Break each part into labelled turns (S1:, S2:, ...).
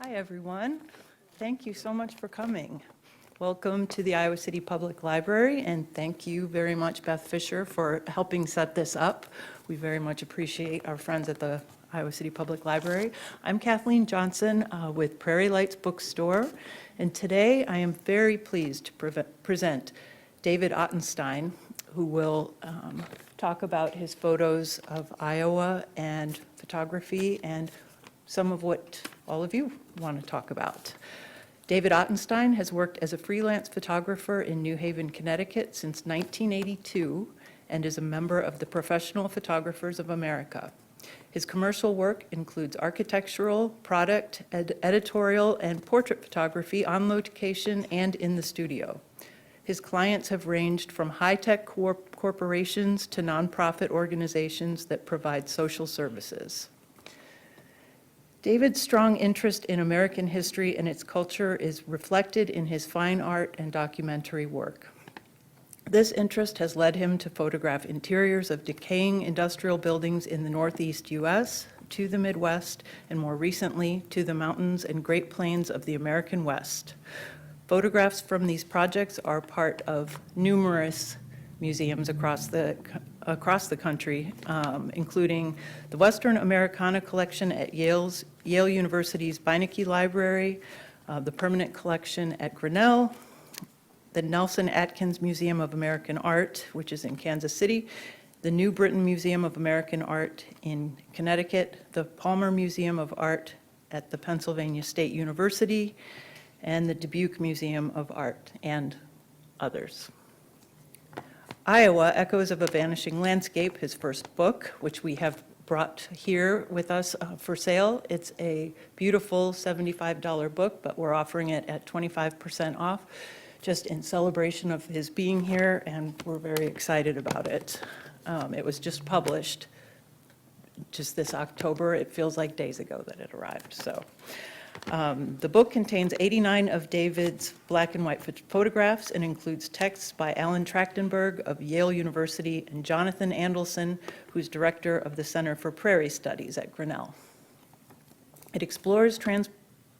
S1: Hi, everyone. Thank you so much for coming. Welcome to the Iowa City Public Library, and thank you very much, Beth Fisher, for helping set this up. We very much appreciate our friends at the Iowa City Public Library. I'm Kathleen Johnson with Prairie Lights Bookstore, and today I am very pleased to present David Ottenstein, who will talk about his photos of Iowa and photography and some of what all of you want to talk about. David Ottenstein has worked as a freelance photographer in New Haven, Connecticut since 1982 and is a member of the Professional Photographers of America. His commercial work includes architectural, product, editorial, and portrait photography on location and in the studio. His clients have ranged from high-tech corporations to nonprofit organizations that provide social services. David's strong interest in American history and its culture is reflected in his fine art and documentary work. This interest has led him to photograph interiors of decaying industrial buildings in the Northeast U.S., to the Midwest, and more recently, to the mountains and Great Plains of the American West. Photographs from these projects are part of numerous museums across the country, including the Western Americana Collection at Yale University's Beinecke Library, the Permanent Collection at Grinnell, the Nelson Atkins Museum of American Art, which is in Kansas City, the New Britain Museum of American Art in Connecticut, the Palmer Museum of Art at the Pennsylvania State University, and the Dubuque Museum of Art, and others. Iowa, Echoes of a Vanishing Landscape, his first book, which we have brought here with us for sale. It's a beautiful $75 book, but we're offering it at 25% off, just in celebration of his being here, and we're very excited about it. It was just published just this October. It feels like days ago that it arrived, so. The book contains 89 of David's black and white photographs and includes texts by Alan Trachtenberg of Yale University and Jonathan Andelson, who's director of the Center for Prairie Studies at Grinnell. It explores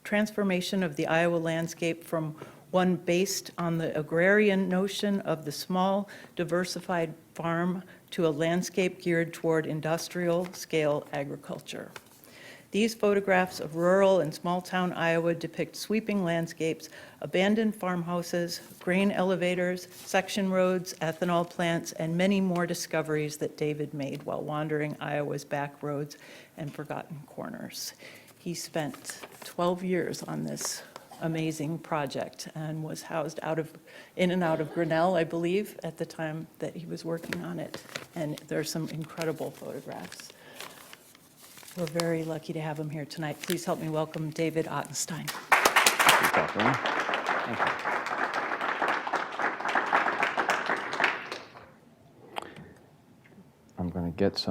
S1: transformation of the Iowa landscape from one based on the agrarian notion of the small, diversified farm to a landscape geared toward industrial-scale agriculture. These photographs of rural and small-town Iowa depict sweeping landscapes, abandoned farmhouses, grain elevators, section roads, ethanol plants, and many more discoveries that David made while wandering Iowa's back roads and forgotten corners. He spent 12 years on this amazing project and was housed in and out of Grinnell, I believe, at the time that he was working on it. And there's some incredible photographs. We're very lucky to have him here tonight. Please help me welcome David Ottenstein.
S2: Thank you. I'm going to get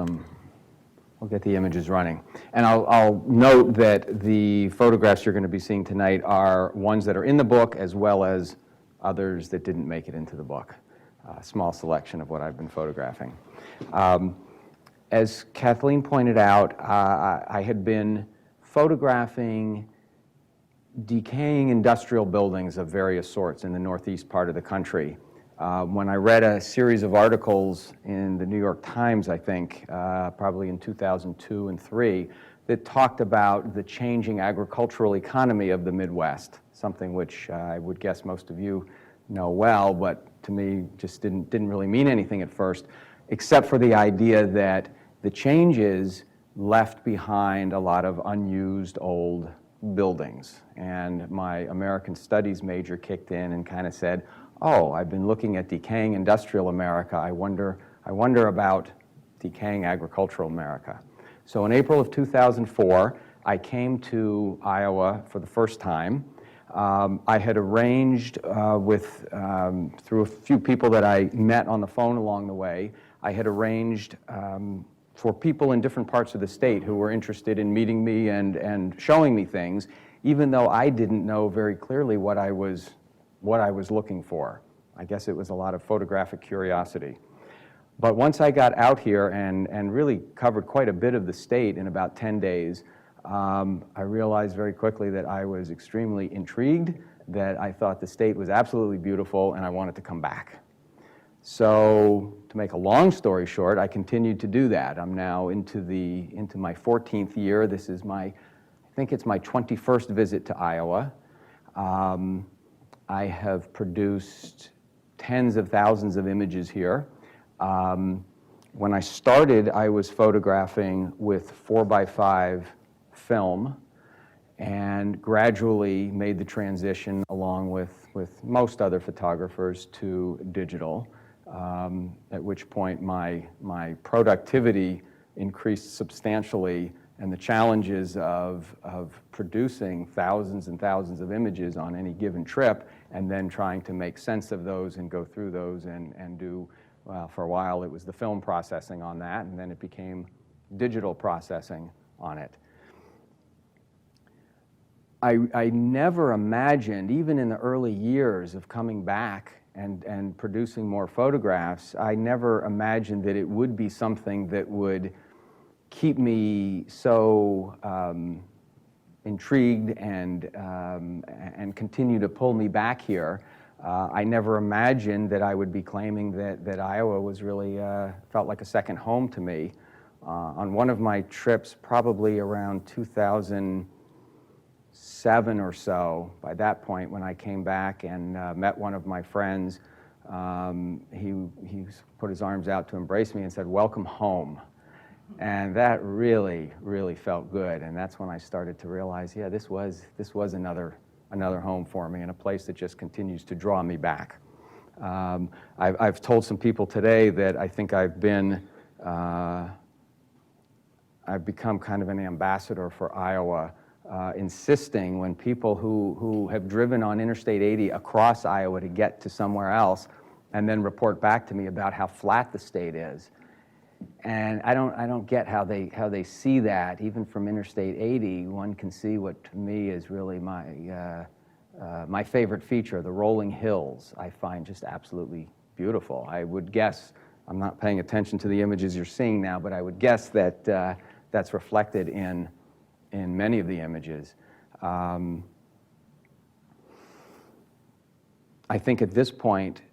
S2: we'll get the images running. And I'll note that the photographs you're going to be seeing tonight are ones that are in the book as well as others that didn't make it into the book. A small selection of what I've been photographing. As Kathleen pointed out, I had been photographing decaying industrial buildings of various sorts in the northeast part of the country. When I read a series of articles in the New York Times, I think, probably in 2002 and 2003, that talked about the changing agricultural economy of the Midwest, something which I would guess most of you know well, but to me just didn't really mean anything at first, except for the idea that the changes left behind a lot of unused old buildings. And my American Studies major kicked in and kind of said, oh, I've been looking at decaying industrial America. I wonder about decaying agricultural America. So in April of 2004, I came to Iowa for the first time. I had arranged through a few people that I met on the phone along the way, I had arranged for people in different parts of the state who were interested in meeting me and showing me things, even though I didn't know very clearly what I was looking for. I guess it was a lot of photographic curiosity. But once I got out here and really covered quite a bit of the state in about 10 days, I realized very quickly that I was extremely intrigued, that I thought the state was absolutely beautiful, and I wanted to come back. So, to make a long story short, I continued to do that. I'm now into my 14th year. This is I think it's my 21st visit to Iowa. I have produced tens of thousands of images here. When I started, I was photographing with 4x5 film, and gradually made the transition, along with most other photographers, to digital, at which point my productivity increased substantially, and the challenges of producing thousands and thousands of images on any given trip, and then trying to make sense of those and go through those and do, well, for a while it was the film processing on that, and then it became digital processing on it. I never imagined, even in the early years of coming back and producing more photographs, I never imagined that it would be something that would keep me so intrigued and continue to pull me back here. I never imagined that I would be claiming that Iowa was really, felt like a second home to me. On one of my trips, probably around 2007 or so, by that point when I came back and met one of my friends, he put his arms out to embrace me and said, "Welcome home." And that really, really felt good. And that's when I started to realize, yeah, this was another home for me, and a place that just continues to draw me back. I've told some people today that I think I've become kind of an ambassador for Iowa, insisting when people who have driven on Interstate 80 across Iowa to get to somewhere else, and then report back to me about how flat the state is. And I don't get how they see that. Even from Interstate 80, one can see what to me is really my favorite feature, the rolling hills. I find just absolutely beautiful. I would guess, I'm not paying attention to the images you're seeing now, but I would guess that that's reflected in many of the images. I think at this point,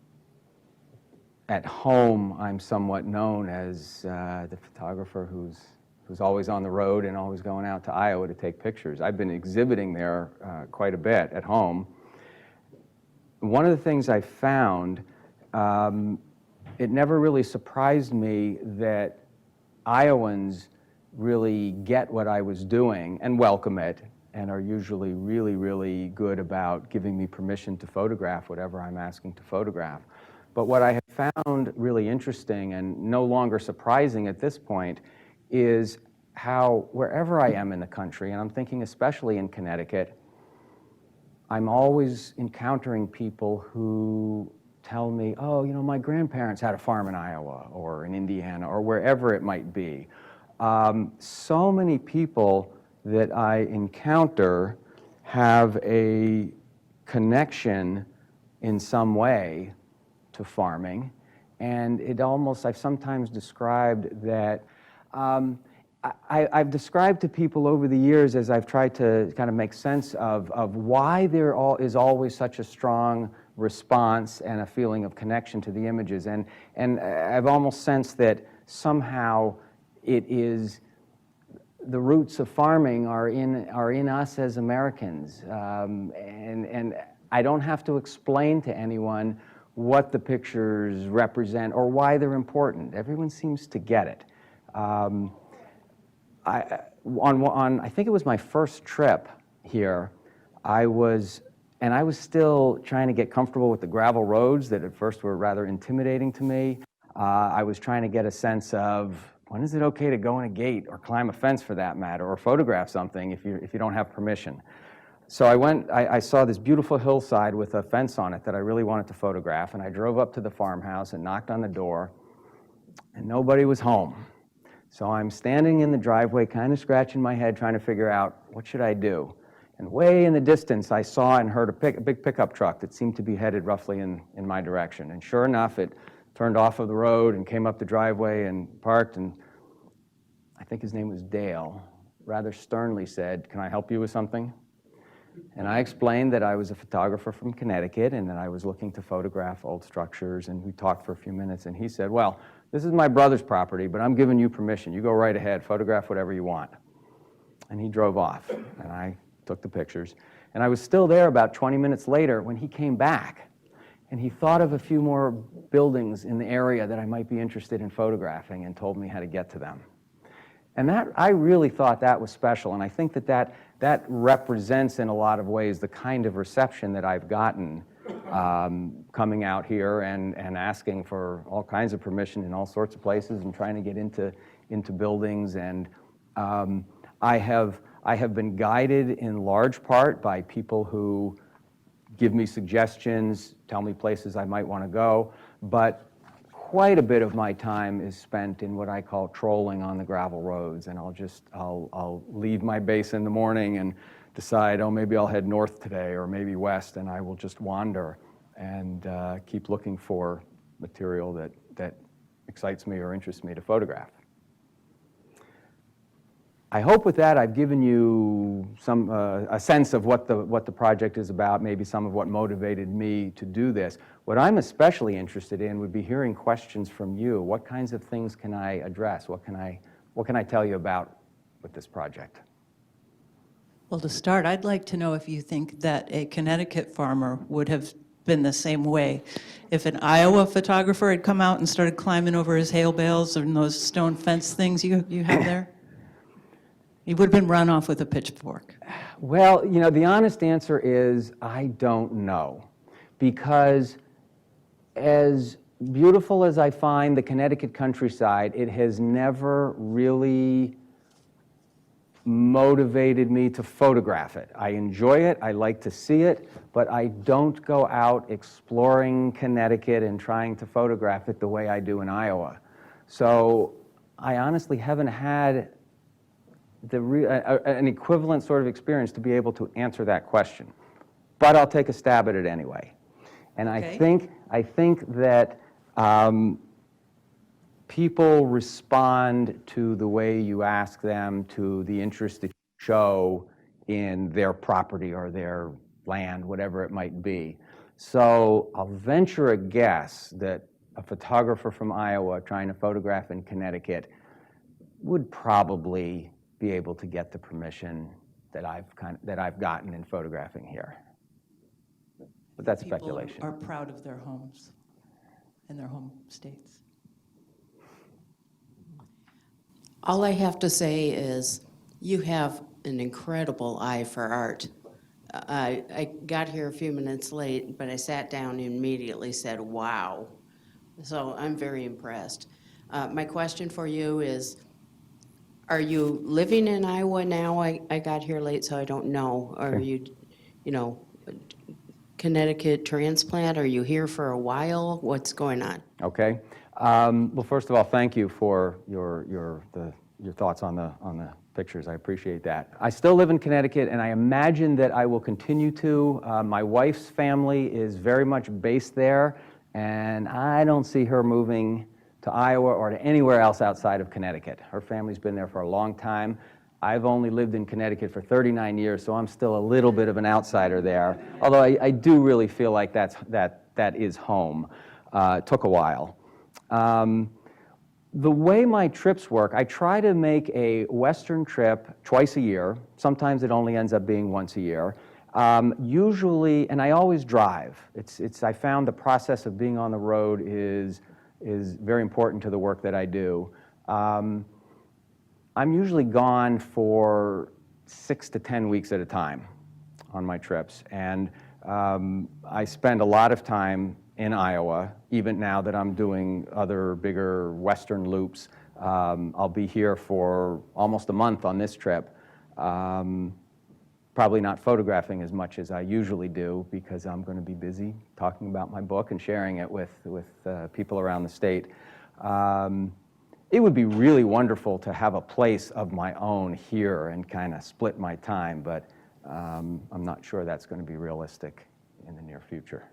S2: at home, I'm somewhat known as the photographer who's always on the road and always going out to Iowa to take pictures. I've been exhibiting there quite a bit at home. One of the things I found, it never really surprised me that Iowans really get what I was doing and welcome it, and are usually really, really good about giving me permission to photograph whatever I'm asking to photograph. But what I have found really interesting and no longer surprising at this point is how wherever I am in the country, and I'm thinking especially in Connecticut, I'm always encountering people who tell me, oh, you know, my grandparents had a farm in Iowa or in Indiana or wherever it might be. So many people that I encounter have a connection in some way to farming, and it almost, I've sometimes described that, I've described to people over the years as I've tried to kind of make sense of why there is always such a strong response and a feeling of connection to the images, and I've almost sensed that somehow it is the roots of farming are in us as Americans, and I don't have to explain to anyone what the pictures represent or why they're important. Everyone seems to get it. I think it was my first trip here, I was still trying to get comfortable with the gravel roads that at first were rather intimidating to me. I was trying to get a sense of, when is it okay to go in a gate or climb a fence for that matter, or photograph something if you don't have permission? So I saw this beautiful hillside with a fence on it that I really wanted to photograph, and I drove up to the farmhouse and knocked on the door, and nobody was home. So I'm standing in the driveway, kind of scratching my head, trying to figure out, what should I do? And way in the distance, I saw and heard a big pickup truck that seemed to be headed roughly in my direction. And sure enough, it turned off of the road and came up the driveway and parked, and I think his name was Dale. rather sternly said, "Can I help you with something?" And I explained that I was a photographer from Connecticut and that I was looking to photograph old structures, and we talked for a few minutes, and he said, "Well, this is my brother's property, but I'm giving you permission. You go right ahead, photograph whatever you want." And he drove off, and I took the pictures. And I was still there about 20 minutes later when he came back, and he thought of a few more buildings in the area that I might be interested in photographing and told me how to get to them. And that, I really thought that was special, and I think that represents in a lot of ways the kind of reception that I've gotten coming out here and asking for all kinds of permission in all sorts of places and trying to get into buildings. And I have been guided in large part by people who give me suggestions, tell me places I might want to go, but quite a bit of my time is spent in what I call trolling on the gravel roads, and I'll leave my base in the morning and decide, oh, maybe I'll head north today or maybe west, and I will just wander and keep looking for material that excites me or interests me to photograph. I hope with that I've given you some a sense of what the project is about, maybe some of what motivated me to do this. What I'm especially interested in would be hearing questions from you. What kinds of things can I address? What can I tell you about with this project?
S3: Well, to start, I'd like to know if you think that a Connecticut farmer would have been the same way if an Iowa photographer had come out and started climbing over his hail bales and those stone fence things you have there. He would have been run off with a pitchfork.
S2: Well, you know, the honest answer is I don't know, because as beautiful as I find the Connecticut countryside, it has never really motivated me to photograph it. I enjoy it, I like to see it, but I don't go out exploring Connecticut and trying to photograph it the way I do in Iowa. So I honestly haven't had an equivalent sort of experience to be able to answer that question. But I'll take a stab at it anyway. And
S3: Okay.
S2: I think that people respond to the way you ask them, to the interest that you show in their property or their land, whatever it might be. So I'll venture a guess that a photographer from Iowa trying to photograph in Connecticut would probably be able to get the permission that I've gotten in photographing here. But that's speculation.
S3: People are proud of their homes and their home states.
S4: All I have to say is you have an incredible eye for art. I got here a few minutes late, but I sat down and immediately said, wow. So I'm very impressed. My question for you is, are you living in Iowa now? I got here late, so I don't know. Are you Connecticut transplant? Are you here for a while? What's going on?
S2: Okay. Well, first of all, thank you for your thoughts on the pictures. I appreciate that. I still live in Connecticut, and I imagine that I will continue to. My wife's family is very much based there, and I don't see her moving to Iowa or to anywhere else outside of Connecticut. Her family's been there for a long time. I've only lived in Connecticut for 39 years, so I'm still a little bit of an outsider there. Although I do really feel like that is home. It took a while. The way my trips work, I try to make a Western trip twice a year. Sometimes it only ends up being once a year. Usually, and I always drive. I found the process of being on the road is very important to the work that I do. I'm usually gone for 6 to 10 weeks at a time on my trips, and I spend a lot of time in Iowa, even now that I'm doing other bigger Western loops. I'll be here for almost a month on this trip. Probably not photographing as much as I usually do because I'm going to be busy talking about my book and sharing it with people around the state. It would be really wonderful to have a place of my own here and kind of split my time, but I'm not sure that's going to be realistic in the near future.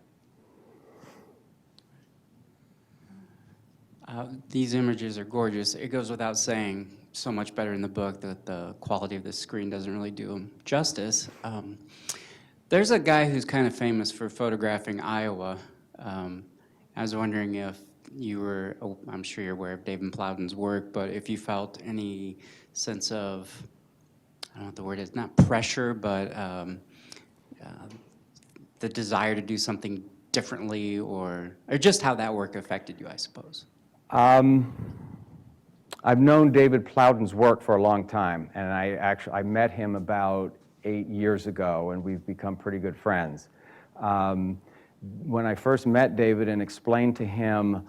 S5: These images are gorgeous. It goes without saying, so much better in the book, that the quality of the screen doesn't really do them justice. There's a guy who's kind of famous for photographing Iowa. I was wondering if you were, oh, I'm sure you're aware of David Plowden's work, but if you felt any sense of, I don't know what the word is, not pressure, but the desire to do something differently, or just how that work affected you, I suppose.
S2: I've known David Plowden's work for a long time, and I met him about 8 years ago, and we've become pretty good friends. When I first met David and explained to him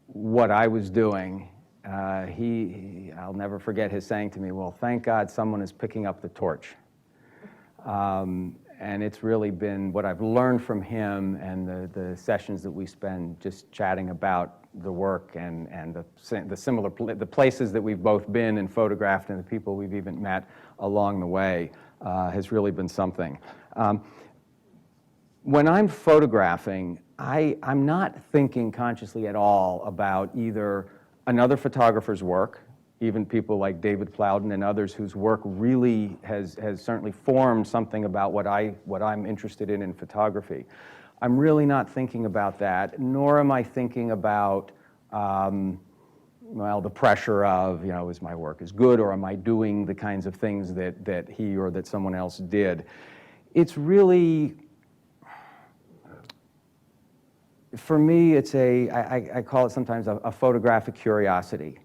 S2: what I was doing, I'll never forget his saying to me, "Well, thank God someone is picking up the torch." And it's really been what I've learned from him, and the sessions that we spend just chatting about the work and the places that we've both been and photographed and the people we've even met along the way has really been something. When I'm photographing, I'm not thinking consciously at all about either another photographer's work, even people like David Plowden and others whose work really has certainly formed something about what I'm interested in photography. I'm really not thinking about that, nor am I thinking about, well, the pressure of, is my work as good, or am I doing the kinds of things that he or that someone else did? It's really, for me, I call it sometimes a photographic curiosity.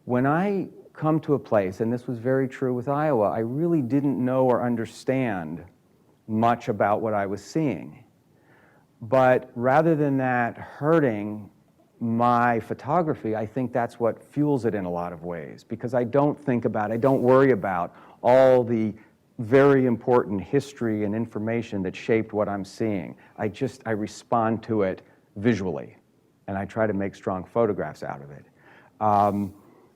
S2: When I come to a place, and this was very true with Iowa, I really didn't know or understand much about what I was seeing. But rather than that hurting my photography, I think that's what fuels it in a lot of ways, because I don't worry about all the very important history and information that shaped what I'm seeing. I respond to it visually, and I try to make strong photographs out of it.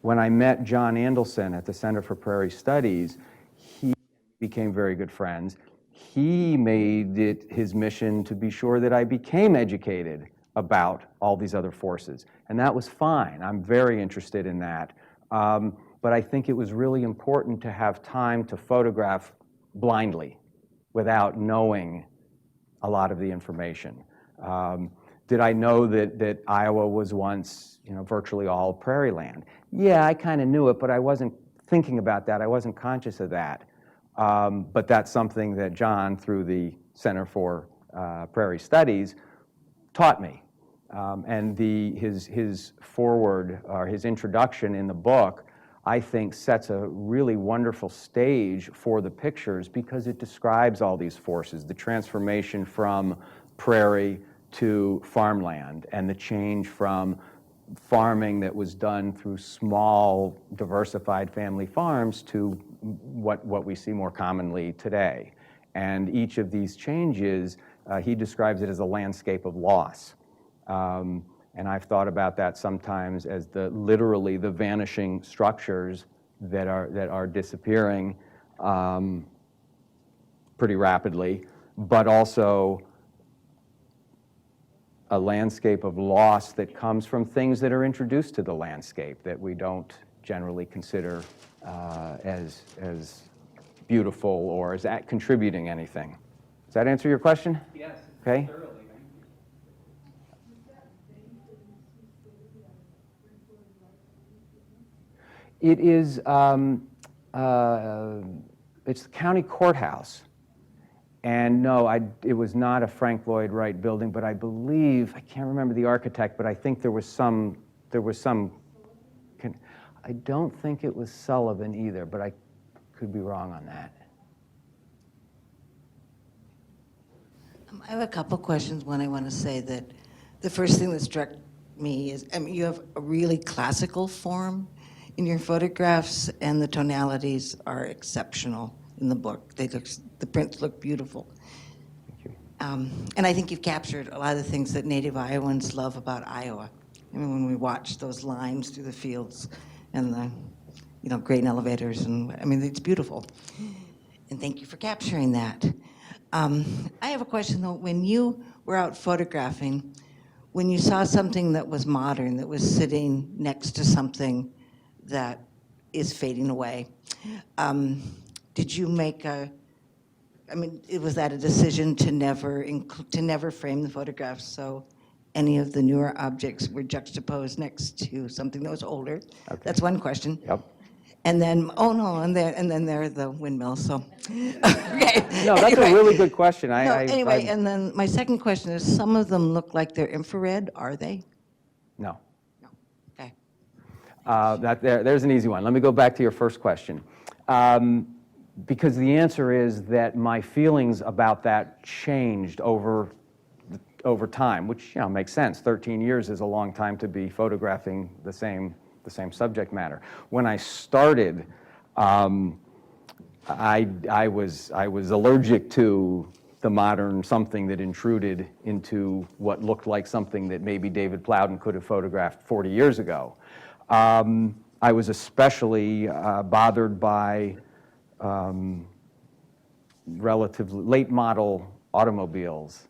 S2: When I met John Andelson at the Center for Prairie Studies, he became very good friends. He made it his mission to be sure that I became educated about all these other forces, and that was fine. I'm very interested in that. But I think it was really important to have time to photograph blindly without knowing a lot of the information. Did I know that Iowa was once, virtually all prairie land? Yeah, I kind of knew it, but I wasn't thinking about that. I wasn't conscious of that. But that's something that John, through the Center for Prairie Studies, taught me. And his foreword, or his introduction in the book, I think sets a really wonderful stage for the pictures, because it describes all these forces, the transformation from prairie to farmland, and the change from farming that was done through small, diversified family farms to what we see more commonly today. And each of these changes, he describes it as a landscape of loss. And I've thought about that sometimes as literally the vanishing structures that are disappearing pretty rapidly, but also a landscape of loss that comes from things that are introduced to the landscape that we don't generally consider as beautiful or as contributing anything. Does that answer your question?
S5: Yes.
S2: Okay.
S5: Thoroughly.
S2: It is, it's the county courthouse. And no, it was not a Frank Lloyd Wright building, but I believe, I can't remember the architect, but I think there was some, I don't think it was Sullivan either, but I could be wrong on that.
S6: I have a couple questions. One, I want to say that the first thing that struck me is, you have a really classical form in your photographs, and the tonalities are exceptional in the book. The prints look beautiful.
S2: Thank you.
S6: And I think you've captured a lot of the things that Native Iowans love about Iowa. I mean, when we watch those lines through the fields and the grain elevators, and it's beautiful. And thank you for capturing that. I have a question though. When you were out photographing, when you saw something that was modern, that was sitting next to something that is fading away, did you make was that a decision to never frame the photographs so any of the newer objects were juxtaposed next to something that was older?
S2: Okay.
S6: That's one question.
S2: Yep.
S6: And then, and then there are the windmills, so. Okay.
S2: No, that's
S6: Anyway.
S2: a really good question.
S6: Anyway, and then my second question is, some of them look like they're infrared, are they?
S2: No.
S6: No. Okay.
S2: There's an easy one. Let me go back to your first question. Because the answer is that my feelings about that changed over time, which makes sense. 13 years is a long time to be photographing the same subject matter. When I started, I was allergic to the modern something that intruded into what looked like something that maybe David Louden could have photographed 40 years ago. I was especially bothered by relatively late model automobiles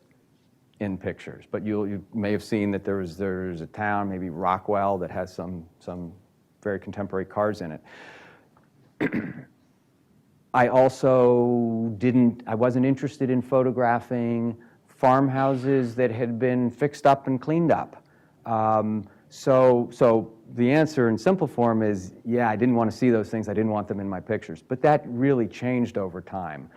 S2: in pictures. But you may have seen that there's a town, maybe Rockwell, that has some very contemporary cars in it. I also I wasn't interested in photographing farmhouses that had been fixed up and cleaned up. So the answer in simple form is, yeah, I didn't want to see those things. I didn't want them in my pictures. But that really changed over time.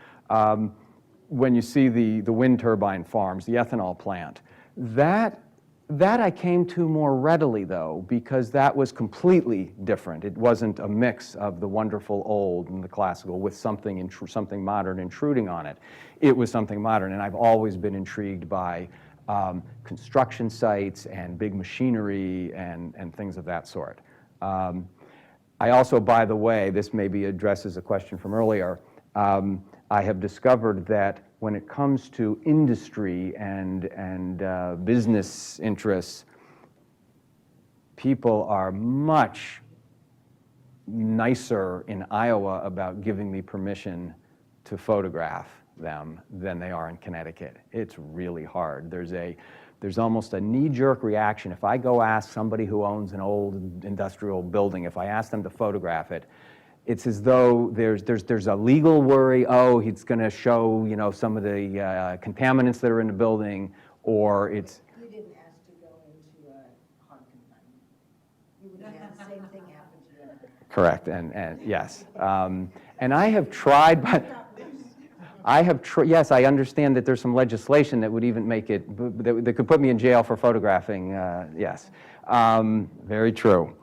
S2: When you see the wind turbine farms, the ethanol plant, that I came to more readily, though, because that was completely different. It wasn't a mix of the wonderful old and the classical with something modern intruding on it. It was something modern, and I've always been intrigued by construction sites and big machinery and things of that sort. I also, by the way, this maybe addresses a question from earlier, I have discovered that when it comes to industry and business interests, people are much nicer in Iowa about giving me permission to photograph them than they are in Connecticut. It's really hard. There's almost a knee-jerk reaction. If I go ask somebody who owns an old industrial building, if I ask them to photograph it, it's as though there's a legal worry, oh, he's going to show, some of the contaminants that are in the building, or it's...
S6: You didn't ask to go into a hog confinement. You would have had the same thing happen to you.
S2: Correct, and yes. And I have tried, but yes, I understand that there's some legislation that would even make it, that could put me in jail for photographing, yes. Very true.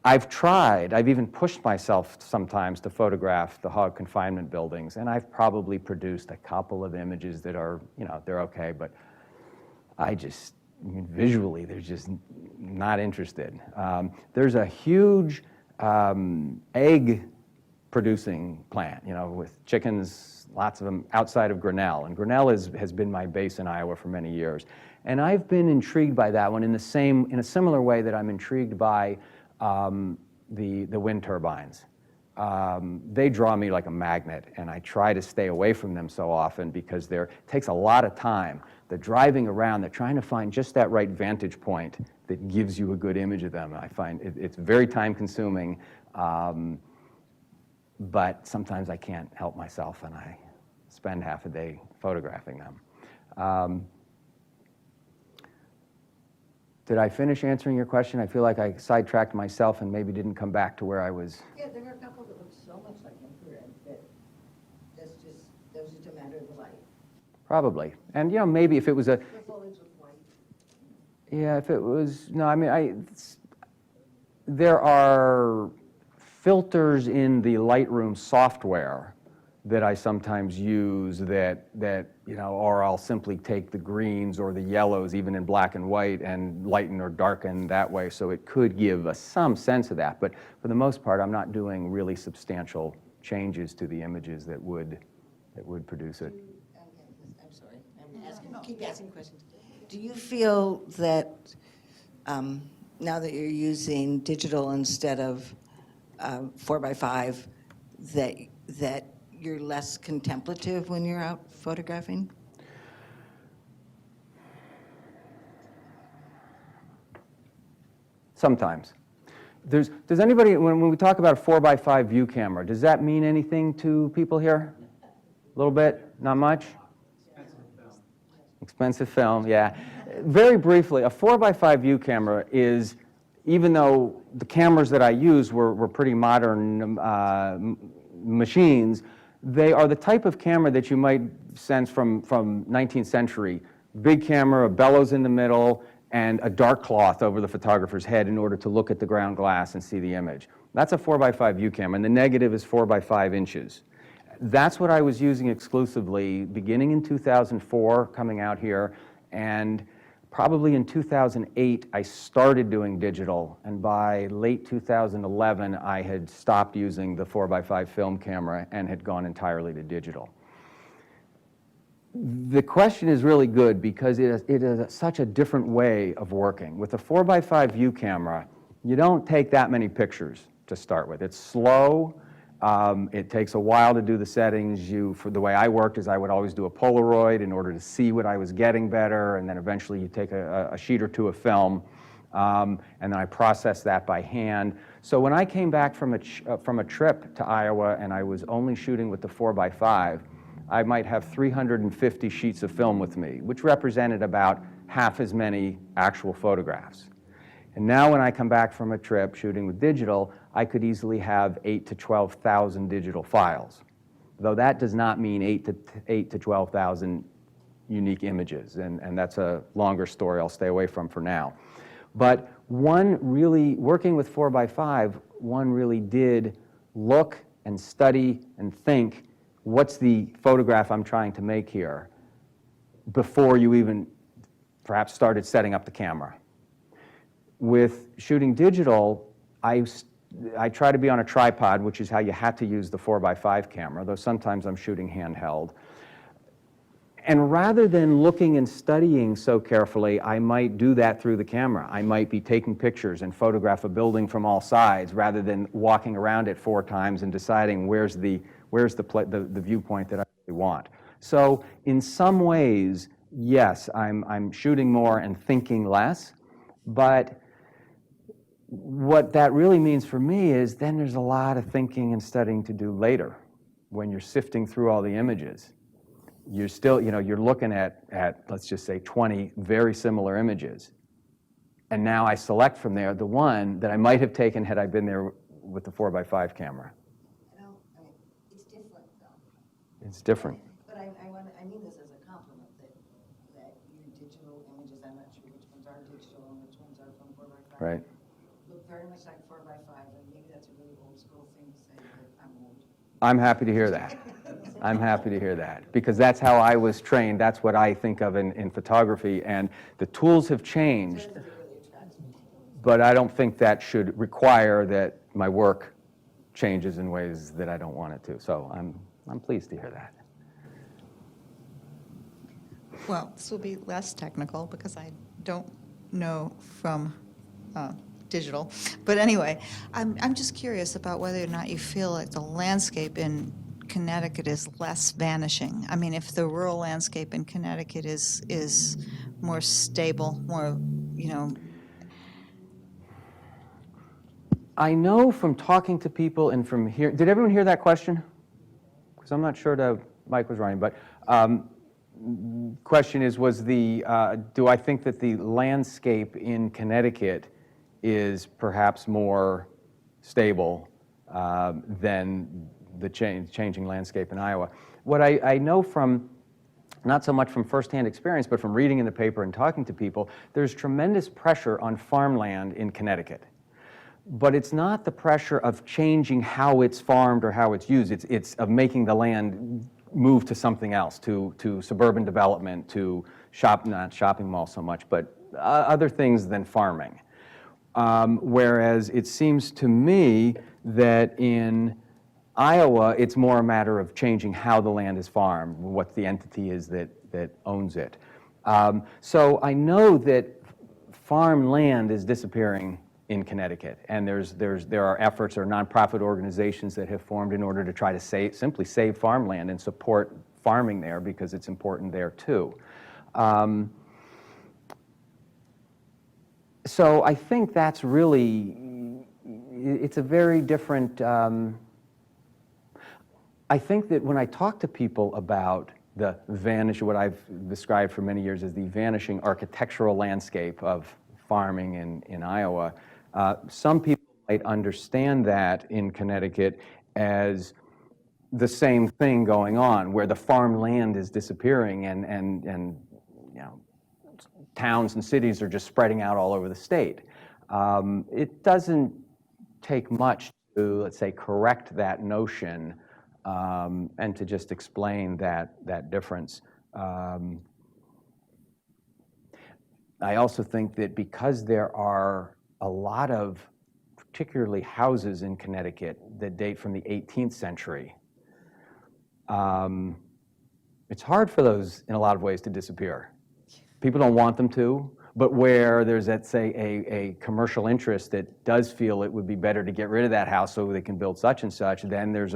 S2: I've even pushed myself sometimes to photograph the hog confinement buildings, and I've probably produced a couple of images that are, they're okay, but visually, they're just not interested. There's a huge egg producing plant, with chickens, lots of them outside of Grinnell, and Grinnell has been my base in Iowa for many years. And I've been intrigued by that one in a similar way that I'm intrigued by the wind turbines. They draw me like a magnet, and I try to stay away from them so often because it takes a lot of time. They're driving around, they're trying to find just that right vantage point that gives you a good image of them. I find it's very time consuming, but sometimes I can't help myself and I spend half a day photographing them. Did I finish answering your question? I feel like I sidetracked myself and maybe didn't come back to where I was.
S6: Yeah, there were a couple that looked so much like infrared that that was just a matter of the light.
S2: Probably. And, maybe if it was
S6: The foliage was white.
S2: yeah, if it was, no, there are filters in the Lightroom software that I sometimes use that or I'll simply take the greens or the yellows, even in black and white, and lighten or darken that way, so it could give us some sense of that. But for the most part, I'm not doing really substantial changes to the images that would produce it.
S6: I'm sorry, keep asking questions. Do you feel that now that you're using digital instead of 4x5, that you're less contemplative when you're out photographing?
S2: Sometimes. Does anybody, when we talk about a 4x5 view camera, does that mean anything to people here? A little bit? Not much? Expensive film, yeah. Very briefly, a 4x5 view camera is, even though the cameras that I use were pretty modern machines, they are the type of camera that you might sense from 19th century. Big camera, a bellows in the middle, and a dark cloth over the photographer's head in order to look at the ground glass and see the image. That's a 4x5 view camera, and the negative is 4x5 inches. That's what I was using exclusively beginning in 2004, coming out here, and probably in 2008 I started doing digital, and by late 2011 I had stopped using the 4x5 film camera and had gone entirely to digital. The question is really good because it is such a different way of working. With a 4x5 view camera, you don't take that many pictures to start with. It's slow. It takes a while to do the settings. For the way I worked is I would always do a Polaroid in order to see what I was getting better, and then eventually you take a sheet or two of film, and then I process that by hand. So when I came back from a trip to Iowa and I was only shooting with the 4x5, I might have 350 sheets of film with me, which represented about half as many actual photographs. And now when I come back from a trip shooting with digital, I could easily have 8,000 to 12,000 digital files, though that does not mean 8,000 to 12,000 unique images, and that's a longer story I'll stay away from for now. But working with 4x5, one really did look and study and think, what's the photograph I'm trying to make here, before you even perhaps started setting up the camera. With shooting digital, I try to be on a tripod, which is how you had to use the 4x5 camera, though sometimes I'm shooting handheld. And rather than looking and studying so carefully, I might do that through the camera. I might be taking pictures and photograph a building from all sides rather than walking around it 4 times and deciding where's the viewpoint that I really want. So in some ways, yes, I'm shooting more and thinking less, but what that really means for me is then there's a lot of thinking and studying to do later when you're sifting through all the images. You're still, you're looking at, let's just say, 20 very similar images. And now I select from there the one that I might have taken had I been there with the 4x5 camera.
S6: It's different, though.
S2: It's different.
S6: But I mean this as a compliment, that your digital images, I'm not sure which ones are digital and which ones are from 4x5.
S2: Right.
S6: Look very much like 4x5, and maybe that's a really old school thing to say, but I'm old.
S2: I'm happy to hear that. I'm happy to hear that, because that's how I was trained. That's what I think of in photography, and the tools have changed, but I don't think that should require that my work changes in ways that I don't want it to. So I'm pleased to hear that.
S7: Well, this will be less technical because I don't know from digital. But anyway, I'm just curious about whether or not you feel like the landscape in Connecticut is less vanishing. I mean, if the rural landscape in Connecticut is more stable, more,
S2: I know from talking to people and from here, did everyone hear that question? Because I'm not sure the mic was running, but question is, do I think that the landscape in Connecticut is perhaps more stable than the changing landscape in Iowa? What I know from, not so much from firsthand experience, but from reading in the paper and talking to people, there's tremendous pressure on farmland in Connecticut. But it's not the pressure of changing how it's farmed or how it's used. It's of making the land move to something else, to suburban development, to not shopping malls so much, but other things than farming. Whereas it seems to me that in Iowa, it's more a matter of changing how the land is farmed, what the entity is that owns it. So I know that farm land is disappearing in Connecticut, and there are efforts or nonprofit organizations that have formed in order to try to simply save farmland and support farming there, because it's important there too. So I think that's really, it's a very different, I think that when I talk to people about the what I've described for many years as the vanishing architectural landscape of farming in Iowa, some people might understand that in Connecticut as the same thing going on, where the farmland is disappearing and you know, towns and cities are just spreading out all over the state. It doesn't take much to, let's say, correct that notion and to just explain that difference. I also think that because there are a lot of, particularly houses in Connecticut that date from the 18th century, it's hard for those in a lot of ways to disappear. People don't want them to, but where there's, let's say, a commercial interest that does feel it would be better to get rid of that house so they can build such and such, then there's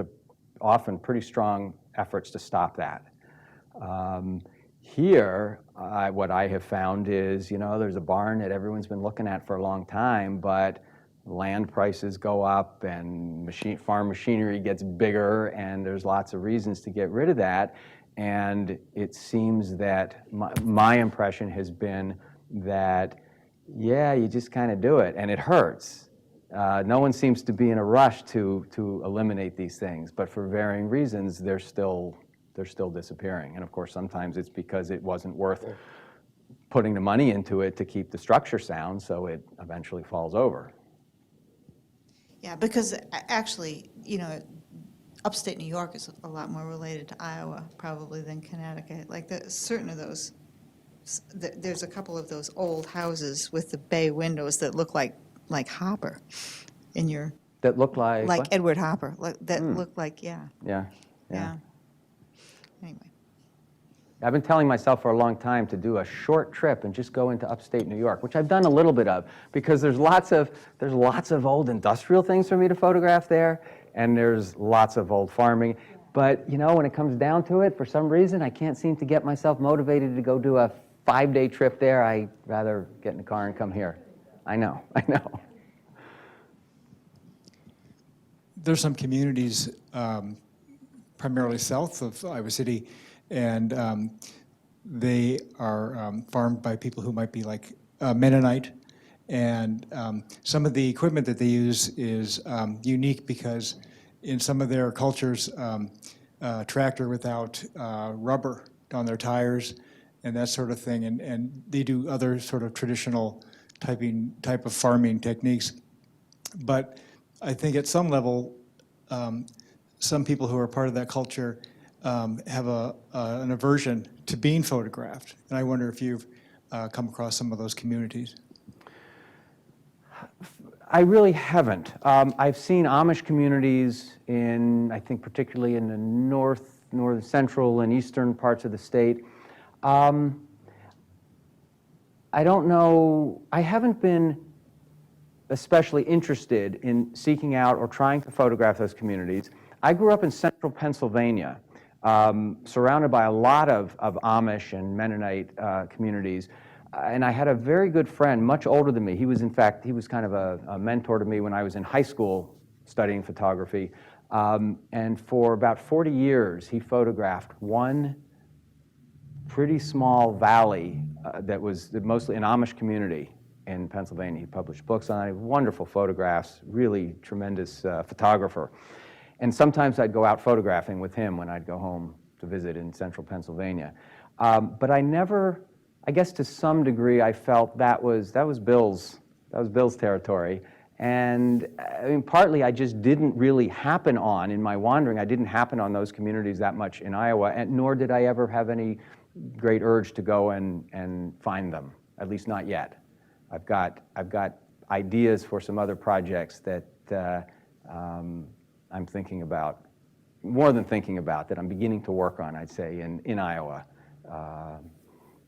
S2: often pretty strong efforts to stop that. Here, what I have found is, there's a barn that everyone's been looking at for a long time, but land prices go up and farm machinery gets bigger, and there's lots of reasons to get rid of that. And it seems that my impression has been that, yeah, you just kind of do it, and it hurts. No one seems to be in a rush to eliminate these things, but for varying reasons, they're still disappearing. And of course, sometimes it's because it wasn't worth putting the money into it to keep the structure sound, so it eventually falls over.
S7: Yeah, because actually, upstate New York is a lot more related to Iowa probably than Connecticut. Like certain of those, there's a couple of those old houses with the bay windows that look like Hopper in your.
S2: That look like what?
S7: Edward Hopper. That look like, yeah.
S2: Yeah.
S7: Anyway.
S2: I've been telling myself for a long time to do a short trip and just go into upstate New York, which I've done a little bit of, because there's lots of old industrial things for me to photograph there, and there's lots of old farming. But when it comes down to it, for some reason, I can't seem to get myself motivated to go do a 5-day trip there. I'd rather get in the car and come here. I know.
S8: There's some communities, primarily south of Iowa City, and they are farmed by people who might be like Mennonite. And some of the equipment that they use is unique because in some of their cultures, tractor without rubber on their tires and that sort of thing. And they do other sort of traditional type of farming techniques. But I think at some level, some people who are part of that culture have an aversion to being photographed. And I wonder if you've come across some of those communities.
S2: I really haven't. I've seen Amish communities I think particularly in the north, central, and eastern parts of the state. I don't know, I haven't been especially interested in seeking out or trying to photograph those communities. I grew up in central Pennsylvania, surrounded by a lot of Amish and Mennonite communities. And I had a very good friend, much older than me. He was kind of a mentor to me when I was in high school studying photography. And for about 40 years, he photographed one pretty small valley that was mostly an Amish community in Pennsylvania. He published books on it, wonderful photographs, really tremendous photographer. And sometimes I'd go out photographing with him when I'd go home to visit in central Pennsylvania. But I guess to some degree I felt that was Bill's territory. And I mean, partly I just didn't really happen on, in my wandering, I didn't happen on those communities that much in Iowa, and nor did I ever have any great urge to go and find them, at least not yet. I've got ideas for some other projects that I'm thinking about, more than thinking about, that I'm beginning to work on, I'd say, in Iowa.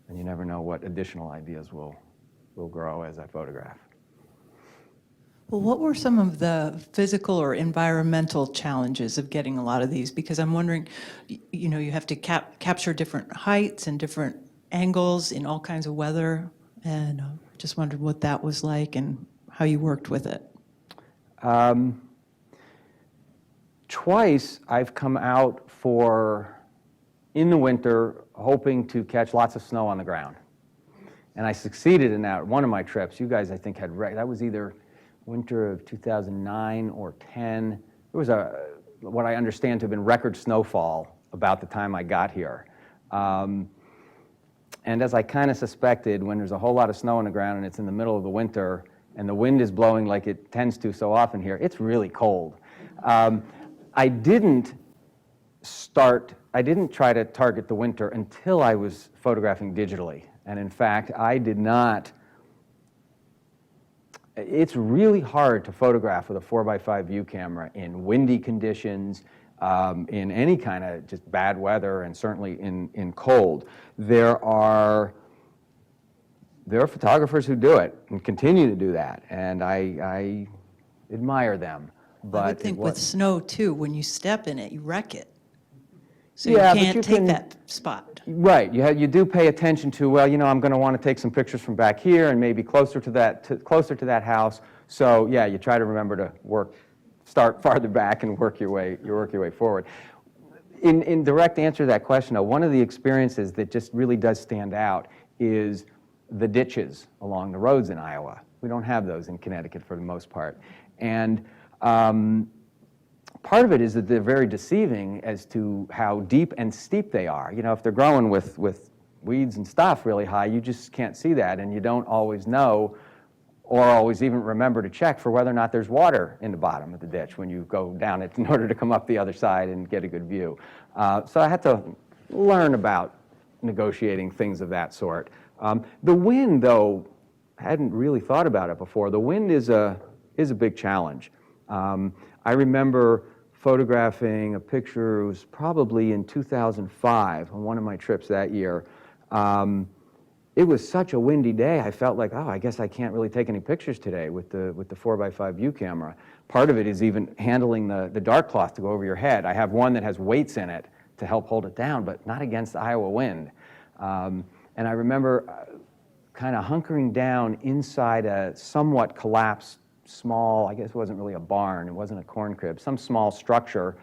S2: And you never know what additional ideas will grow as I photograph.
S3: Well, what were some of the physical or environmental challenges of getting a lot of these? Because I'm wondering, you have to capture different heights and different angles in all kinds of weather. And just wondered what that was like and how you worked with it.
S2: Twice I've come out in the winter, hoping to catch lots of snow on the ground. And I succeeded in that. One of my trips, you guys I think had, that was either winter of 2009 or 10. There was what I understand to have been record snowfall about the time I got here. And as I kind of suspected, when there's a whole lot of snow on the ground and it's in the middle of the winter and the wind is blowing like it tends to so often here, it's really cold. I didn't try to target the winter until I was photographing digitally. And in fact, it's really hard to photograph with a 4x5 view camera in windy conditions, in any kind of just bad weather, and certainly in cold. There are photographers who do it and continue to do that, and I admire them. But
S3: I would think with snow too, when you step in it, you wreck it. So
S2: Yeah, but
S3: you can't
S2: you
S3: take
S2: can-
S3: that spot.
S2: Right, you do pay attention to, well, I'm going to want to take some pictures from back here and maybe closer to that house. So yeah, you try to remember to start farther back and work your way forward. In direct answer to that question, though, one of the experiences that just really does stand out is the ditches along the roads in Iowa. We don't have those in Connecticut for the most part. And part of it is that they're very deceiving as to how deep and steep they are. If they're growing with weeds and stuff really high, you just can't see that, and you don't always know or always even remember to check for whether or not there's water in the bottom of the ditch when you go down it in order to come up the other side and get a good view. So I had to learn about negotiating things of that sort. The wind, though, I hadn't really thought about it before. The wind is a big challenge. I remember photographing a picture, it was probably in 2005 on one of my trips that year. It was such a windy day, I felt like, I guess I can't really take any pictures today with the 4x5 view camera. Part of it is even handling the dark cloth to go over your head. I have one that has weights in it to help hold it down, but not against the Iowa wind. And I remember kind of hunkering down inside a somewhat collapsed small, I guess it wasn't really a barn, it wasn't a corn crib, some small structure,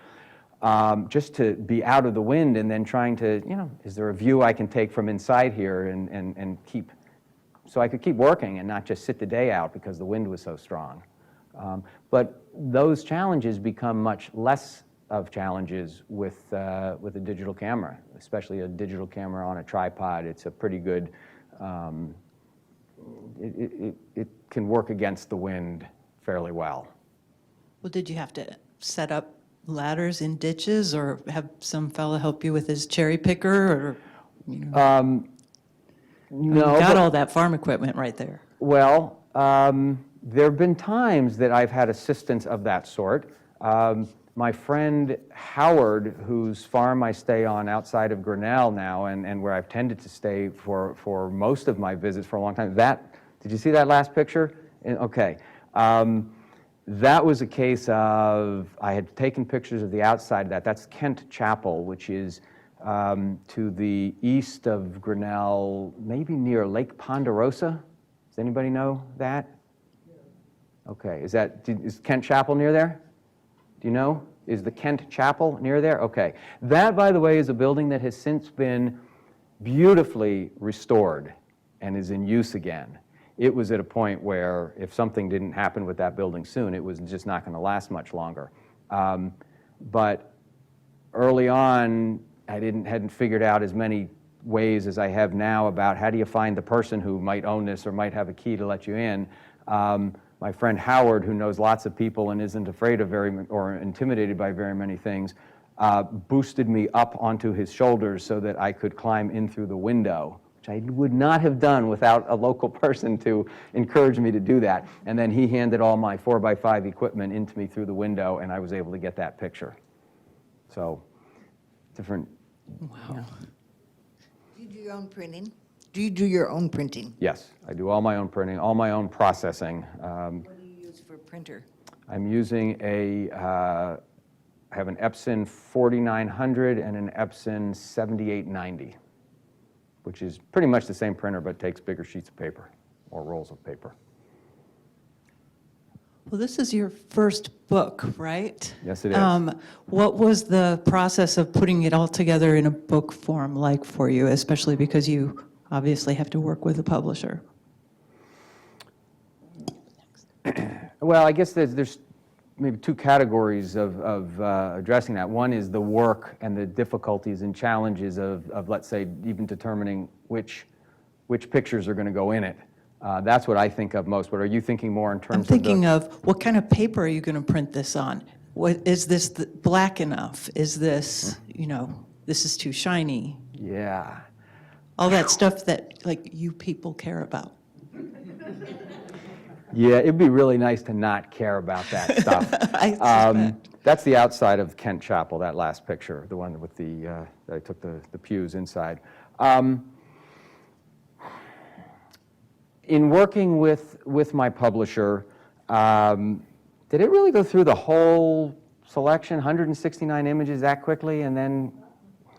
S2: just to be out of the wind, and then trying to, is there a view I can take from inside here and keep, so I could keep working and not just sit the day out because the wind was so strong. But those challenges become much less of challenges with a digital camera, especially a digital camera on a tripod. It's a pretty good, it can work against the wind fairly well.
S3: Well, did you have to set up ladders in ditches or have some fella help you with his cherry picker or,
S2: No,
S3: you got
S2: but-
S3: all that farm equipment right there.
S2: Well, there have been times that I've had assistance of that sort. My friend Howard, whose farm I stay on outside of Grinnell now, and where I've tended to stay for most of my visits for a long time, did you see that last picture? Okay. That was a case of, I had taken pictures of the outside of that. That's Kent Chapel, which is to the east of Grinnell, maybe near Lake Ponderosa. Does anybody know that? Okay, is Kent Chapel near there? Do you know? Is the Kent Chapel near there? Okay. That, by the way, is a building that has since been beautifully restored and is in use again. It was at a point where if something didn't happen with that building soon, it was just not going to last much longer. But early on, I hadn't figured out as many ways as I have now about how do you find the person who might own this or might have a key to let you in. My friend Howard, who knows lots of people and isn't afraid of or intimidated by very many things, boosted me up onto his shoulders so that I could climb in through the window, which I would not have done without a local person to encourage me to do that. And then he handed all my 4x5 equipment into me through the window, and I was able to get that picture. So, different.
S3: Wow.
S6: Do you do your own printing? Do you do your own printing?
S2: Yes, I do all my own printing, all my own processing.
S6: What do you use for a printer?
S2: I'm using I have an Epson 4900 and an Epson 7890. which is pretty much the same printer but takes bigger sheets of paper or rolls of paper.
S3: Well, this is your first book, right?
S2: Yes, it is.
S3: What was the process of putting it all together in a book form like for you, especially because you obviously have to work with a publisher?
S2: Well, I guess there's maybe two categories of addressing that. One is the work and the difficulties and challenges of let's say, even determining which pictures are going to go in it. That's what I think of most. But are you thinking more in terms
S3: I'm
S2: of
S3: thinking of what kind of paper are you going to print this on? What, is this black enough? Is this, this is too shiny?
S2: Yeah.
S3: All that stuff that, like, you people care about.
S2: Yeah, it'd be really nice to not care about that stuff.
S3: I suspect.
S2: That's the outside of Kent Chapel, that last picture, the one with that I took the pews inside. In working with my publisher, did it really go through the whole selection, 169 images that quickly, and then,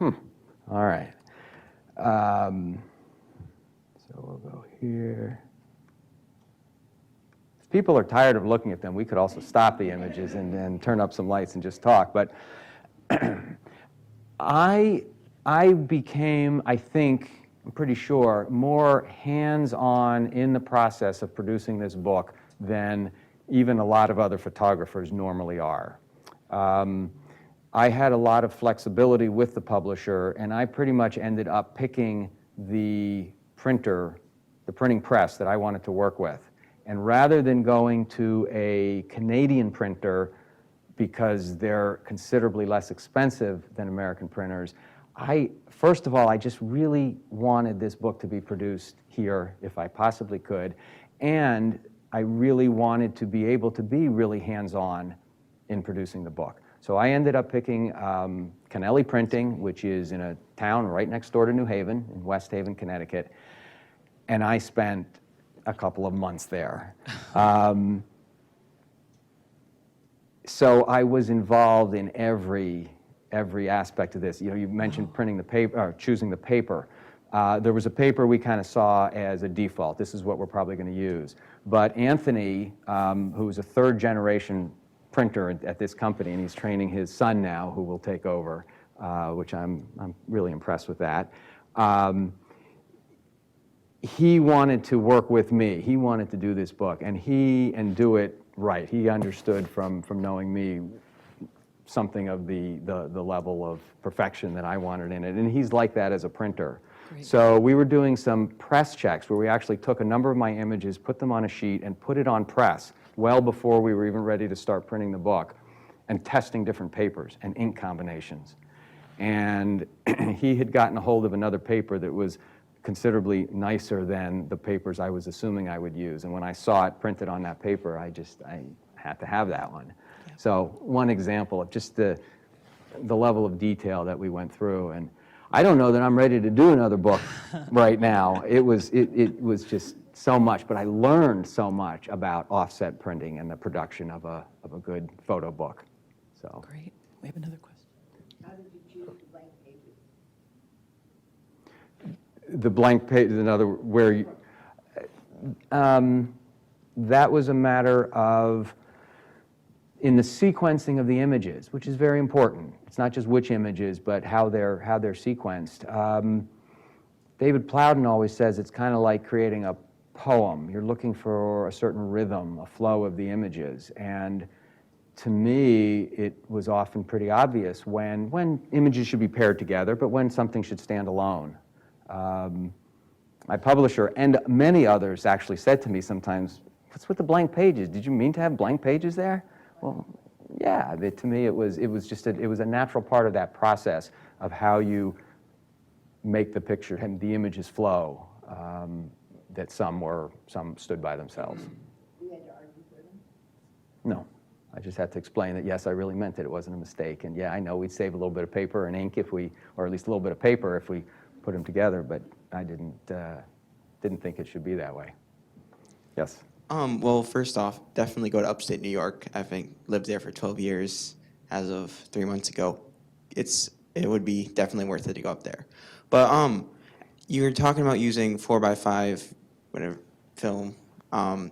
S2: all right. So we'll go here. If people are tired of looking at them, we could also stop the images and turn up some lights and just talk. But I became, I think, I'm pretty sure, more hands-on in the process of producing this book than even a lot of other photographers normally are. I had a lot of flexibility with the publisher, and I pretty much ended up picking the printer, the printing press that I wanted to work with. And rather than going to a Canadian printer, because they're considerably less expensive than American printers, first of all, I just really wanted this book to be produced here if I possibly could, and I really wanted to be able to be really hands-on in producing the book. So I ended up picking Kennelly Printing, which is in a town right next door to New Haven, in West Haven, Connecticut, and I spent a couple of months there. So I was involved in every aspect of this. You mentioned printing the paper, or choosing the paper. There was a paper we kind of saw as a default. This is what we're probably going to use. But Anthony, who's a third-generation printer at this company, and he's training his son now, who will take over, which I'm really impressed with that. He wanted to work with me. He wanted to do this book, and do it right. He understood from knowing me something of the level of perfection that I wanted in it, and he's like that as a printer.
S3: Great.
S2: So we were doing some press checks where we actually took a number of my images, put them on a sheet, and put it on press well before we were even ready to start printing the book, and testing different papers and ink combinations. And he had gotten a hold of another paper that was considerably nicer than the papers I was assuming I would use. And when I saw it printed on that paper, I had to have that one. Yeah. So one example of just the level of detail that we went through. And I don't know that I'm ready to do another book right now. It was just so much, but I learned so much about offset printing and the production of a good photo book. So.
S3: Great. We have another question.
S2: The blank page is another where you, that was a matter of in the sequencing of the images, which is very important. It's not just which images, but how they're sequenced. David Plowden always says it's kind of like creating a poem. You're looking for a certain rhythm, a flow of the images, and to me, it was often pretty obvious when images should be paired together, but when something should stand alone. My publisher and many others actually said to me sometimes, "What's with the blank pages? Did you mean to have blank pages there?" Well, yeah. To me, it was a natural part of that process of how you make the picture and the images flow. That some stood by themselves. You had to argue for them? No. I just had to explain that, yes, I really meant it. It wasn't a mistake. And yeah, I know we'd save a little bit of paper and ink or at least a little bit of paper if we put them together, but I didn't think it should be that way. Yes?
S9: Well, first off, definitely go to upstate New York. I think lived there for 12 years as of 3 months ago. It would be definitely worth it to go up there. But You were talking about using 4x5, whatever, film, and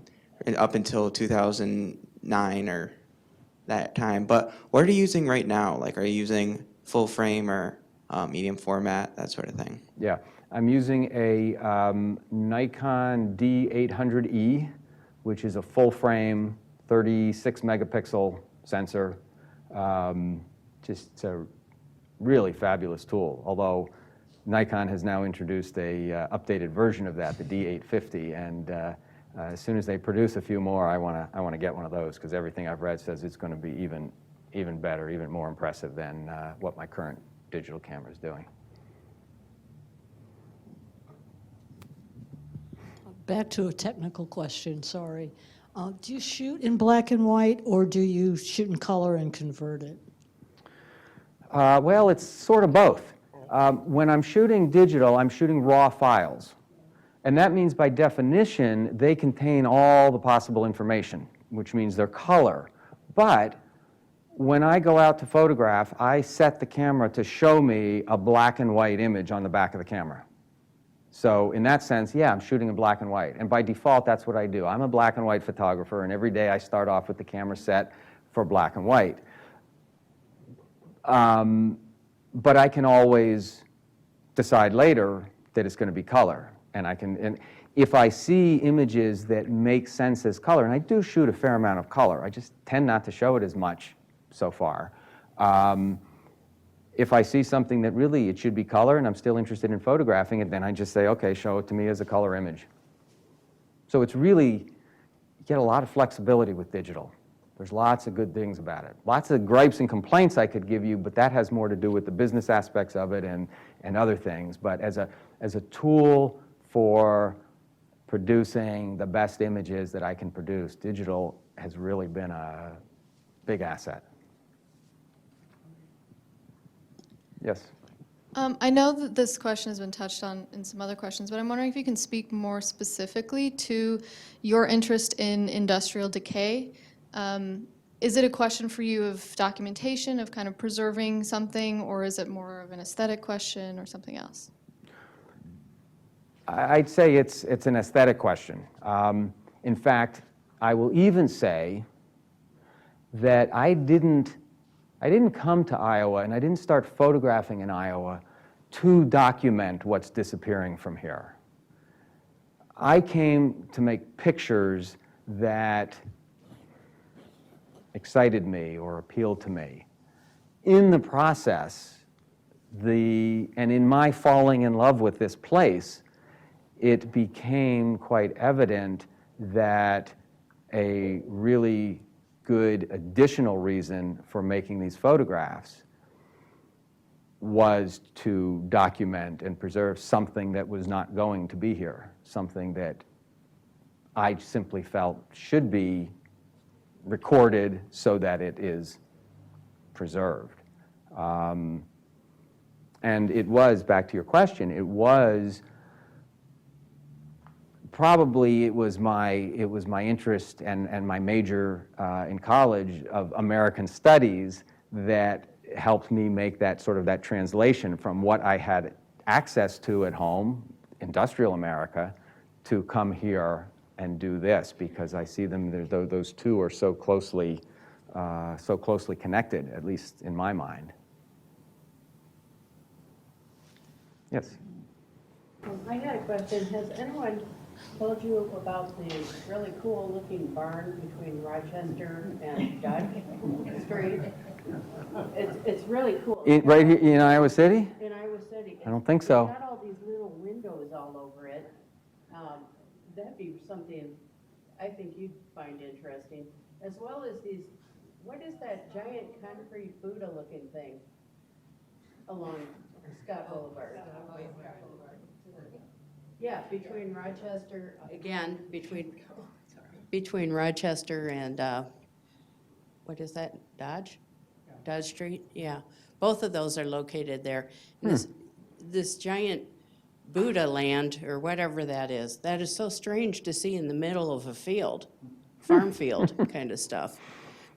S9: up until 2009 or that time. But what are you using right now? Like, are you using full frame or medium format, that sort of thing?
S2: Yeah, I'm using a Nikon D800E, which is a full-frame 36 megapixel sensor. Just a really fabulous tool, although Nikon has now introduced a updated version of that, the D850, and as soon as they produce a few more, I want to get one of those, because everything I've read says it's going to be even better, even more impressive than what my current digital camera is doing.
S10: Back to a technical question, sorry. Do you shoot in black and white, or do you shoot in color and convert it?
S2: Well, it's sort of both. When I'm shooting digital, I'm shooting raw files. And that means, by definition, they contain all the possible information, which means they're color. But when I go out to photograph, I set the camera to show me a black and white image on the back of the camera. So in that sense, yeah, I'm shooting in black and white. And by default, that's what I do. I'm a black and white photographer, and every day I start off with the camera set for black and white. But I can always decide later that it's going to be color. And if I see images that make sense as color, and I do shoot a fair amount of color, I just tend not to show it as much so far. If I see something that really it should be color and I'm still interested in photographing it, then I just say, okay, show it to me as a color image. So it's really, you get a lot of flexibility with digital. There's lots of good things about it. Lots of gripes and complaints I could give you, but that has more to do with the business aspects of it and other things. But as a tool for producing the best images that I can produce, digital has really been a big asset. Yes?
S11: I know that this question has been touched on in some other questions, but I'm wondering if you can speak more specifically to your interest in industrial decay. Is it a question for you of documentation, of kind of preserving something, or is it more of an aesthetic question or something else?
S2: I'd say it's an aesthetic question. In fact, I will even say that I didn't come to Iowa, and I didn't start photographing in Iowa to document what's disappearing from here. I came to make pictures that excited me or appealed to me. In the process, and in my falling in love with this place, it became quite evident that a really good additional reason for making these photographs was to document and preserve something that was not going to be here, something that I simply felt should be recorded so that it is preserved. And it was, back to your question, it was probably it was my interest and my major in college of American Studies that helped me make that translation from what I had access to at home, industrial America, to come here and do this, because I see them, those two are so closely connected, at least in my mind. Yes?
S12: I had a question. Has anyone told you about the really cool-looking barn between Rochester and Dutch Street? It's really cool.
S2: Right here in Iowa City?
S12: In Iowa City.
S2: I don't think so.
S12: It's got all these little windows all over it. That'd be something I think you'd find interesting, as well as these. What is that giant concrete Buddha-looking thing along Scott Boulevard? Yeah, between Rochester, again, between Rochester and, what is that, Dodge? Dodge Street, yeah. Both of those are located there. And this giant Buddha land, or whatever that is so strange to see in the middle of a field, farm field kind of stuff.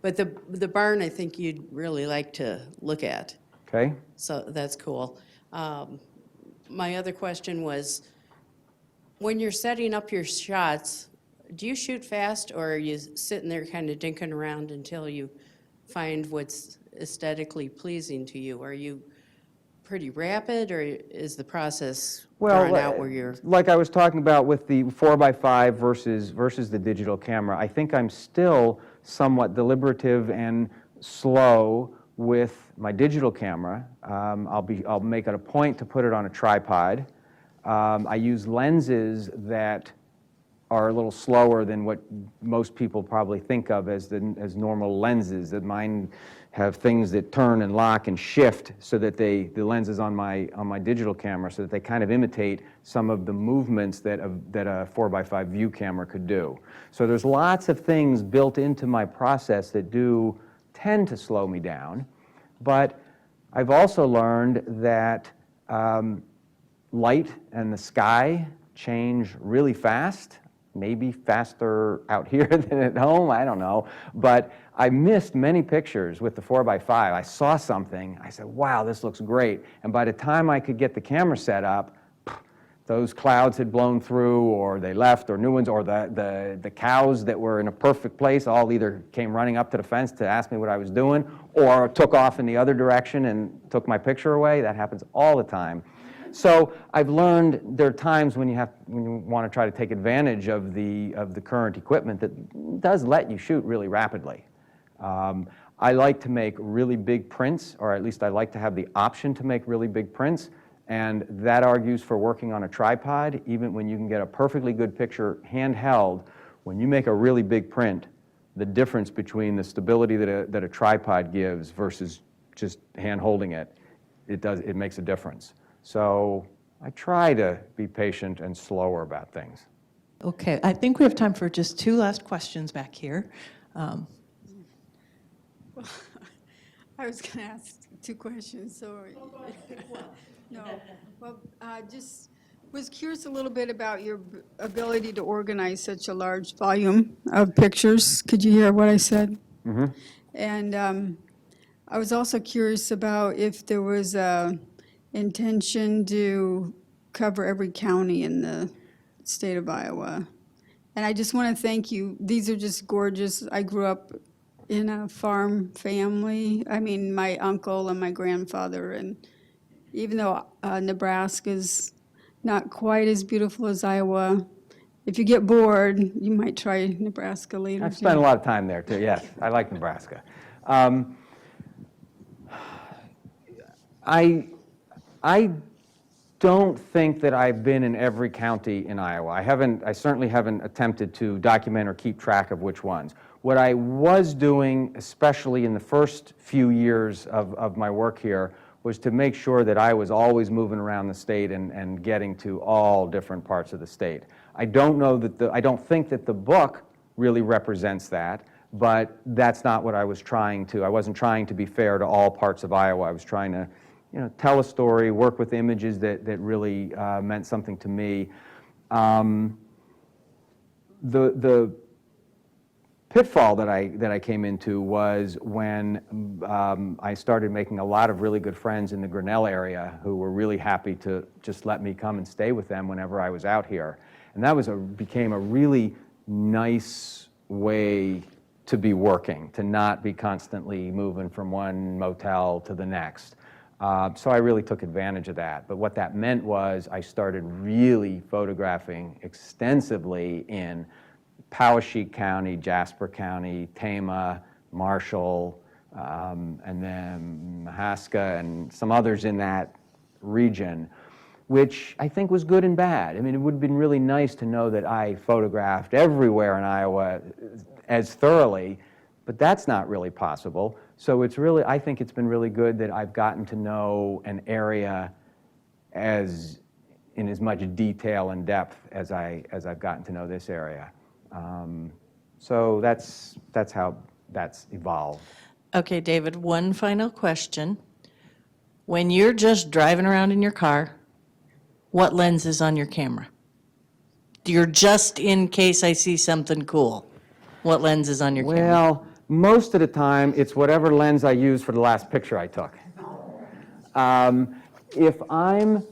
S12: But the barn, I think you'd really like to look at.
S2: Okay.
S12: So that's cool. my other question was, when you're setting up your shots, do you shoot fast, or are you sitting there kind of dinking around until you find what's aesthetically pleasing to you? Are you pretty rapid, or is the process drawn out where you're?
S2: Like I was talking about with the 4x5 versus the digital camera, I think I'm still somewhat deliberative and slow with my digital camera. I'll make it a point to put it on a tripod. I use lenses that are a little slower than what most people probably think of as normal lenses. That mine have things that turn and lock and shift, so that the lenses on my digital camera, so that they kind of imitate some of the movements that a 4x5 view camera could do. So there's lots of things built into my process that do tend to slow me down, but I've also learned that light and the sky change really fast, maybe faster out here than at home, I don't know. But I missed many pictures with the 4x5. I saw something, I said, wow, this looks great. And by the time I could get the camera set up, those clouds had blown through, or they left, or new ones, or the cows that were in a perfect place all either came running up to the fence to ask me what I was doing, or took off in the other direction and took my picture away. That happens all the time. So I've learned there are times when you want to try to take advantage of the current equipment that does let you shoot really rapidly. I like to make really big prints, or at least I like to have the option to make really big prints, and that argues for working on a tripod. Even when you can get a perfectly good picture handheld, when you make a really big print, the difference between the stability that a tripod gives versus just hand holding it, it makes a difference. So I try to be patient and slower about things.
S3: Okay, I think we have time for just two last questions back here.
S13: I was going to ask two questions, sorry. No, well, just was curious a little bit about your ability to organize such a large volume of pictures. Could you hear what I said?
S2: Mm-hmm.
S13: And I was also curious about if there was a intention to cover every county in the state of Iowa. And I just want to thank you. These are just gorgeous. I grew up in a farm family. I mean, my uncle and my grandfather, and even though Nebraska's not quite as beautiful as Iowa, if you get bored, you might try Nebraska later.
S2: I've spent a lot of time there too, yes. I like Nebraska. I don't think that I've been in every county in Iowa. I certainly haven't attempted to document or keep track of which ones. What I was doing, especially in the first few years of my work here, was to make sure that I was always moving around the state and getting to all different parts of the state. I don't think that the book really represents that, but that's not what I was trying to. I wasn't trying to be fair to all parts of Iowa. I was trying to, tell a story, work with images that really meant something to me. The pitfall that I came into was when I started making a lot of really good friends in the Grinnell area who were really happy to just let me come and stay with them whenever I was out here. And that became a really nice way to be working, to not be constantly moving from one motel to the next. So I really took advantage of that. But what that meant was I started really photographing extensively in Poweshiek County, Jasper County, Tama, Marshall, and then Mahaska and some others in that region, which I think was good and bad. I mean, it would have been really nice to know that I photographed everywhere in Iowa as thoroughly, but that's not really possible. So I think it's been really good that I've gotten to know an area in as much detail and depth as I've gotten to know this area. So that's how that's evolved.
S3: Okay, David, one final question. When you're just driving around in your car, what lens is on your camera? You're just in case I see something cool. What lens is on your camera?
S2: Well, most of the time, it's whatever lens I used for the last picture I took. If I'm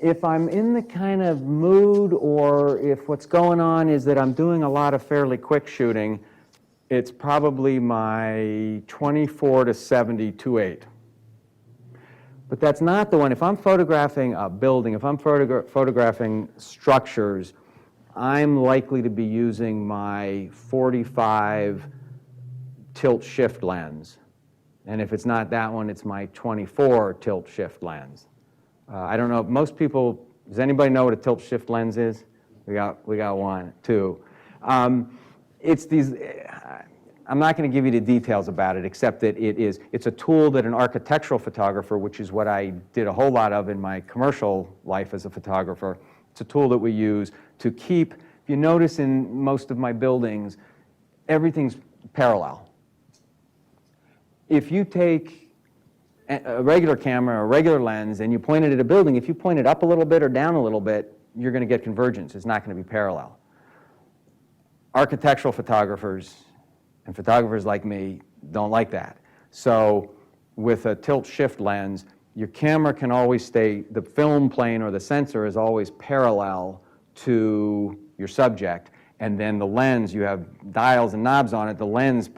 S2: If I'm in the kind of mood, or if what's going on is that I'm doing a lot of fairly quick shooting, it's probably my 24 to 70 2.8. But that's not the one. If I'm photographing a building, if I'm photographing structures, I'm likely to be using my 45 tilt shift lens. And if it's not that one, it's my 24 tilt shift lens. I don't know, most people, does anybody know what a tilt shift lens is? We got one, two. It's these, I'm not going to give you the details about it, except that it's a tool that an architectural photographer, which is what I did a whole lot of in my commercial life as a photographer, it's a tool that we use to keep, if you notice in most of my buildings, everything's parallel. If you take a regular camera, a regular lens, and you point it at a building, if you point it up a little bit or down a little bit, you're going to get convergence. It's not going to be parallel. Architectural photographers and photographers like me don't like that. So with a tilt shift lens, your camera can always stay, the film plane or the sensor is always parallel to your subject, and then the lens, you have dials and knobs on it, the lens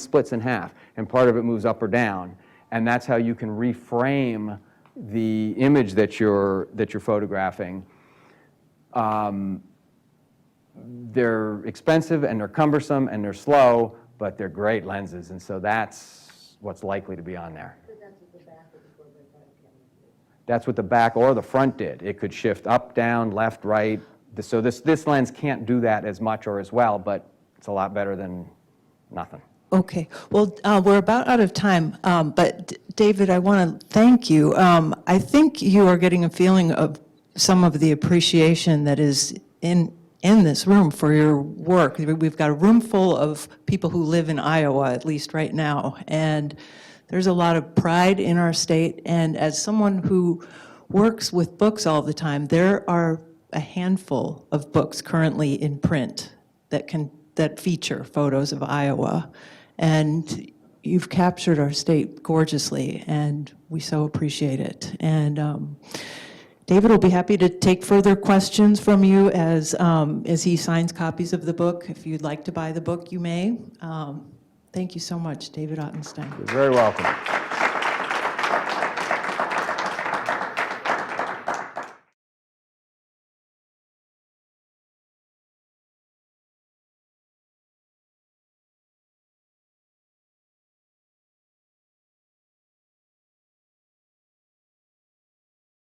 S2: splits in half, and part of it moves up or down. And that's how you can reframe the image that you're photographing. They're expensive and they're cumbersome and they're slow, but they're great lenses, and so that's what's likely to be on there. That's what the back or the front did. It could shift up, down, left, right. So this lens can't do that as much or as well, but it's a lot better than nothing.
S3: Okay, well, we're about out of time, but David, I want to thank you. I think you are getting a feeling of some of the appreciation that is in this room for your work. We've got a room full of people who live in Iowa, at least right now, and there's a lot of pride in our state, and as someone who works with books all the time, there are a handful of books currently in print that feature photos of Iowa. And you've captured our state gorgeously, and we so appreciate it. And David will be happy to take further questions from you as he signs copies of the book. If you'd like to buy the book, you may. Thank you so much, David Ottenstein.
S2: You're very welcome.